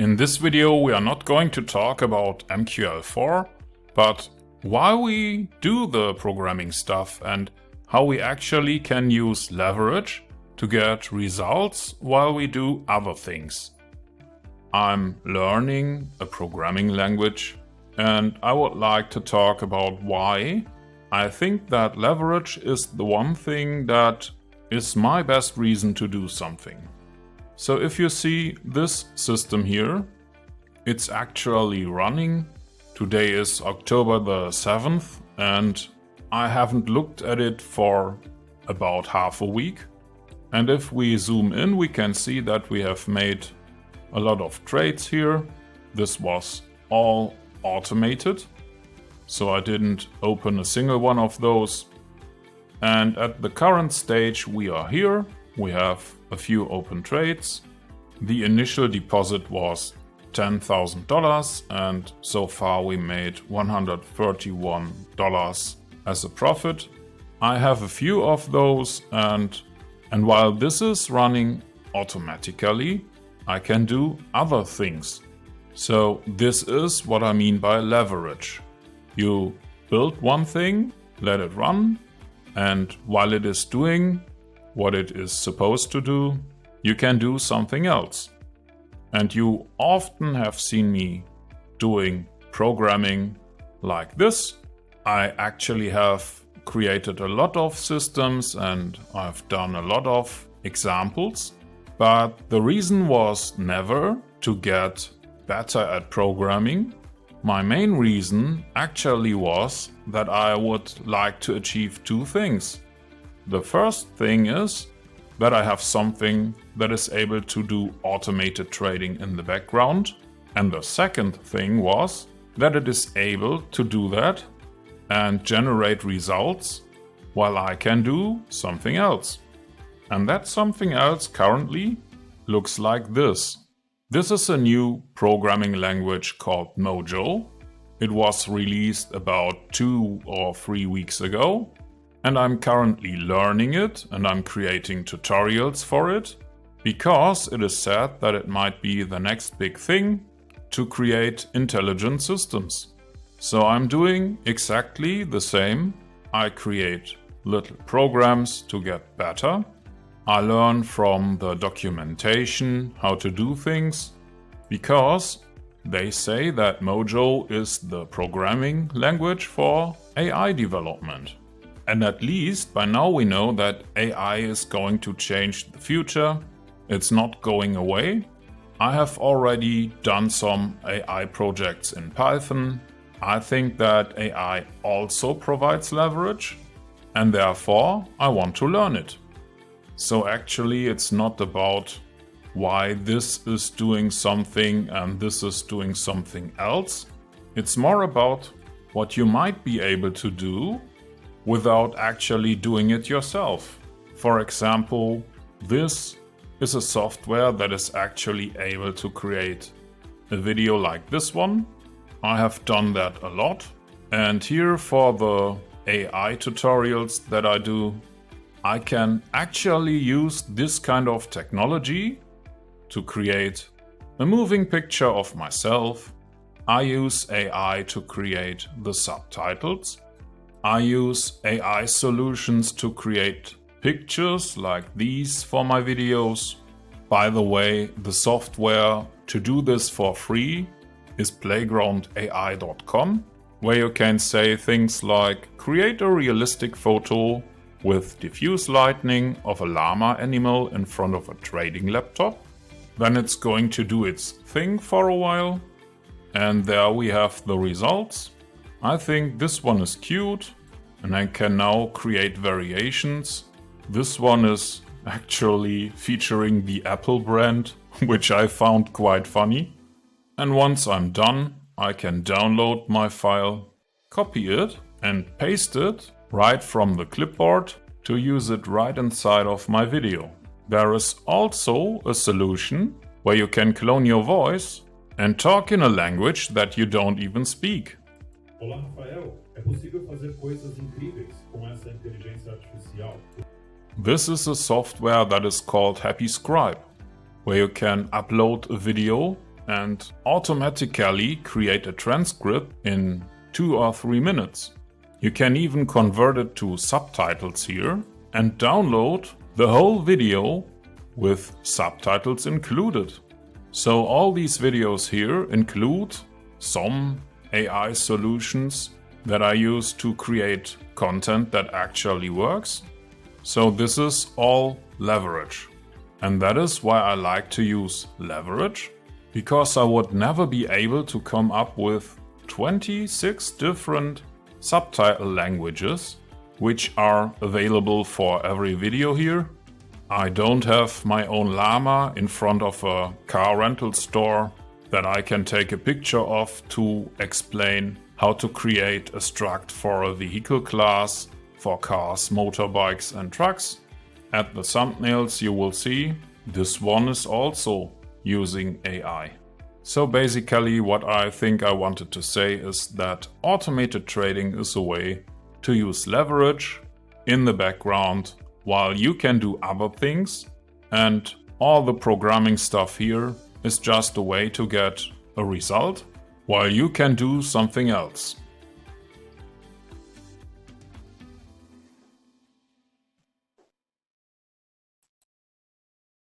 In this video we are not going to talk about MQL4, but why we do the programming stuff and how we actually can use leverage to get results while we do other things. I'm learning a programming language and I would like to talk about why I think that leverage is the one thing that is my best reason to do something. So if you see this system here, it's actually running. Today is October the 7th and I haven't looked at it for about half a week. And if we zoom in, we can see that we have made a lot of trades here. This was all automated, so I didn't open a single one of those. And at the current stage we are here. We have a few open trades. The initial deposit was $10,000 and so far we made $131 as a profit. I have a few of those and while this is running automatically, I can do other things. So this is what I mean by leverage. You build one thing, let it run, and while it is doing what it is supposed to do, you can do something else. And you often have seen me doing programming like this. I actually have created a lot of systems and I've done a lot of examples. But the reason was never to get better at programming. My main reason actually was that I would like to achieve two things. The first thing is that I have something that is able to do automated trading in the background. And the second thing was that it is able to do that and generate results while I can do something else. And that something else currently looks like this. This is a new programming language called Mojo. It was released about 2 or 3 weeks ago. And I'm currently learning it and I'm creating tutorials for it because it is said that it might be the next big thing to create intelligent systems. So I'm doing exactly the same. I create little programs to get better. I learn from the documentation how to do things because they say that Mojo is the programming language for AI development. And at least by now we know that AI is going to change the future. It's not going away. I have already done some AI projects in Python. I think that AI also provides leverage and therefore I want to learn it. So actually it's not about why this is doing something and this is doing something else. It's more about what you might be able to do without actually doing it yourself. For example, this is a software that is actually able to create a video like this one. I have done that a lot. And here for the AI tutorials that I do, I can actually use this kind of technology to create a moving picture of myself. I use AI to create the subtitles. I use AI solutions to create pictures like these for my videos. By the way, the software to do this for free is playgroundai.com, where you can say things like create a realistic photo with diffuse lighting of a llama animal in front of a trading laptop. Then it's going to do its thing for a while. And there we have the results. I think this one is cute and I can now create variations. This one is actually featuring the Apple brand, which I found quite funny. And once I'm done, I can download my file, copy it and paste it right from the clipboard to use it right inside of my video. There is also a solution where you can clone your voice and talk in a language that you don't even speak. Olá, Rafael. É possível fazer coisas incríveis com essa inteligência artificial. This is a software that is called HappyScribe, where you can upload a video and automatically create a transcript in 2 or 3 minutes. You can even convert it to subtitles here and download the whole video with subtitles included. So all these videos here include some AI solutions that I use to create content that actually works. So this is all leverage. And that is why I like to use leverage, because I would never be able to come up with 26 different subtitle languages which are available for every video here. I don't have my own llama in front of a car rental store that I can take a picture of to explain how to create a struct for a vehicle class for cars, motorbikes and trucks. At the thumbnails you will see this one is also using AI. So basically what I think I wanted to say is that automated trading is a way to use leverage in the background while you can do other things, and all the programming stuff here is just a way to get a result while you can do something else.